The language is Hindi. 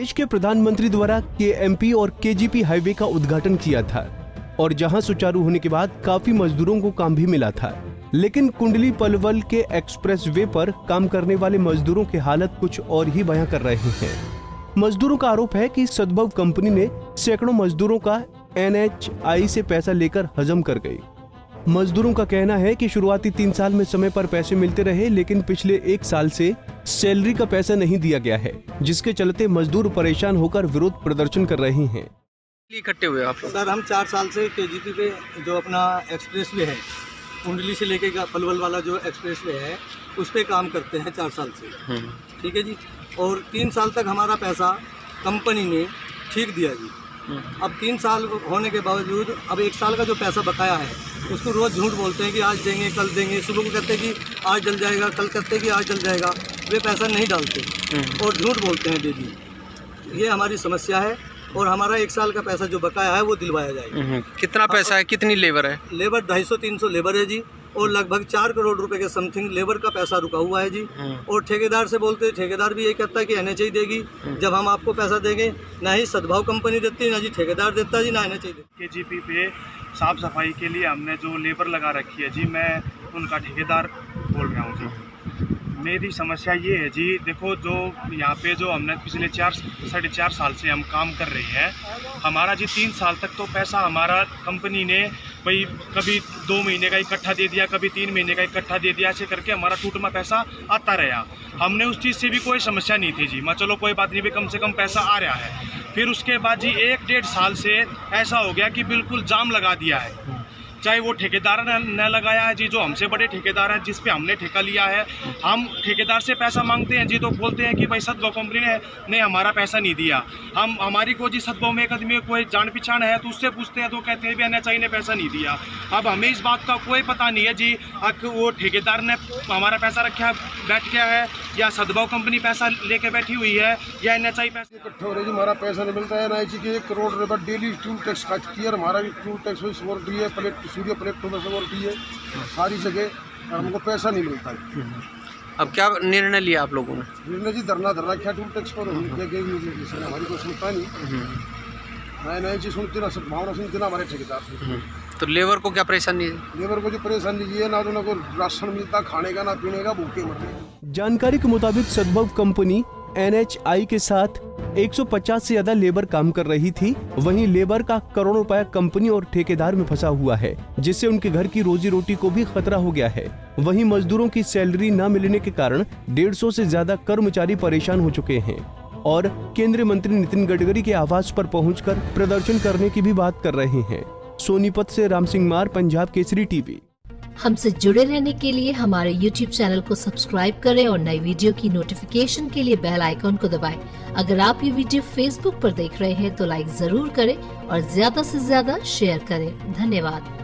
देश के प्रधानमंत्री द्वारा केएमपी और केजीपी हाईवे का उद्घाटन किया था और जहां सुचारू होने के बाद काफी मजदूरों को काम भी मिला था, लेकिन कुंडली पलवल के एक्सप्रेसवे पर काम करने वाले मजदूरों की हालत कुछ और ही बयां कर रहे हैं। मजदूरों का आरोप है कि सद्भव कंपनी ने सैकड़ों मजदूरों का NHI से पैसा लेकर हजम कर गई। मजदूरों का कहना है कि शुरुआती 3 साल में समय पर पैसे मिलते रहे, लेकिन पिछले 1 साल से सैलरी का पैसा नहीं दिया गया है, जिसके चलते मजदूर परेशान होकर विरोध प्रदर्शन कर रहे हैं। इकट्ठे हुए आप? सर, हम 4 साल से केजीपी पे जो अपना एक्सप्रेसवे है, कुंडली से लेके पलवल वाला जो एक्सप्रेसवे है, उस पे काम करते हैं 4 साल से। ठीक है जी। और 3 साल तक हमारा पैसा कंपनी ने ठीक दिया जी। अब 3 साल होने के बावजूद अब 1 साल का जो पैसा बकाया है, उसको रोज़ झूठ बोलते हैं कि आज देंगे, कल देंगे। सुबह को कहते हैं कि आज डल जाएगा, कल कहते हैं कि आज डल जाएगा। वे पैसा नहीं डालते और झूठ बोलते हैं डेली। ये हमारी समस्या है और हमारा 1 साल का पैसा जो बकाया है वो दिलवाया जाएगा। कितना पैसा है, कितनी लेबर है? लेबर 250-300 लेबर है जी, और लगभग 4 करोड़ रुपए के समथिंग लेबर का पैसा रुका हुआ है जी। और ठेकेदार से बोलते हैं, ठेकेदार भी ये कहता है कि NHI देगी जब हम आपको पैसा देंगे। ना ही सद्भाव कंपनी देती है, ना जी ठेकेदार देता है जी, ना NHI देती। केजीपी पे साफ सफाई के लिए हमने जो लेबर लगा रखी है जी, मैं उनका ठेकेदार बोल रहा हूँ जी। मेरी समस्या ये है जी, देखो जो यहाँ पे जो हमने पिछले 4-4.5 साल से हम काम कर रहे हैं, हमारा जी 3 साल तक तो पैसा हमारा कंपनी ने भाई कभी 2 महीने का इकट्ठा दे दिया, कभी 3 महीने का इकट्ठा दे दिया, ऐसे करके हमारा टूटमा पैसा आता रहा। हमने उस चीज़ से भी कोई समस्या नहीं थी जी, मैं चलो कोई बात नहीं भी, कम से कम पैसा आ रहा है। फिर उसके बाद जी 1-1.5 साल से ऐसा हो गया कि बिल्कुल जाम लगा दिया है। चाहे वो ठेकेदार ने लगाया है जी, जो हमसे बड़े ठेकेदार हैं, जिस पे हमने ठेका लिया है। हम ठेकेदार से पैसा मांगते हैं जी, तो बोलते हैं कि भाई सद्भाव कंपनी ने हमारा पैसा नहीं दिया। हमारी को जी सद्भाव में एक आदमी कोई जान पहचान है, तो उससे पूछते हैं तो कहते हैं भी NHI ने पैसा नहीं दिया। अब हमें इस बात का कोई पता नहीं है जी, वो ठेकेदार ने हमारा पैसा रखा बैठ गया है या सद्भाव कंपनी पैसा लेके बैठी हुई है या NHI पैसा इकट्ठे हो रहे जी। हमारा पैसा नहीं मिलता है। NHI की 1 करोड़ रुपये डेली टूल टैक्स काटती है। हमारा भी टूल टैक्स में सिक्योरिटी है, सूर्य प्लेटों में सिक्योरिटी है, सारी जगह हमको पैसा नहीं मिलता है। अब क्या निर्णय लिया आप लोगों ने? निर्णय जी धरना क्या टूल टैक्स पर हमारी कोई सुनता नहीं। NHI सुनती ना, सद्भावना सुनती ना, हमारे ठेकेदार सुनते। तो लेबर को क्या परेशानी है? लेबर को जो परेशानी है ना, तो ना कोई राशन मिलता खाने का, ना पीने का, भूखे मरने। जानकारी के मुताबिक सद्भव कंपनी NHI के साथ 150 से ज्यादा लेबर काम कर रही थी। वहीं लेबर का करोड़ों रुपया कंपनी और ठेकेदार में फंसा हुआ है, जिससे उनके घर की रोजी रोटी को भी खतरा हो गया है। वहीं मजदूरों की सैलरी न मिलने के कारण 150 से ज्यादा कर्मचारी परेशान हो चुके हैं और केंद्रीय मंत्री नितिन गडकरी के आवास पर पहुंचकर प्रदर्शन करने की भी बात कर रहे हैं। सोनीपत से राम सिंह मार, पंजाब केसरी टीवी। हमसे जुड़े रहने के लिए हमारे YouTube चैनल को सब्सक्राइब करें और नई वीडियो की नोटिफिकेशन के लिए बेल आइकॉन को दबाएं। अगर आप ये वीडियो Facebook पर देख रहे हैं तो लाइक जरूर करें और ज्यादा से ज्यादा शेयर करें। धन्यवाद।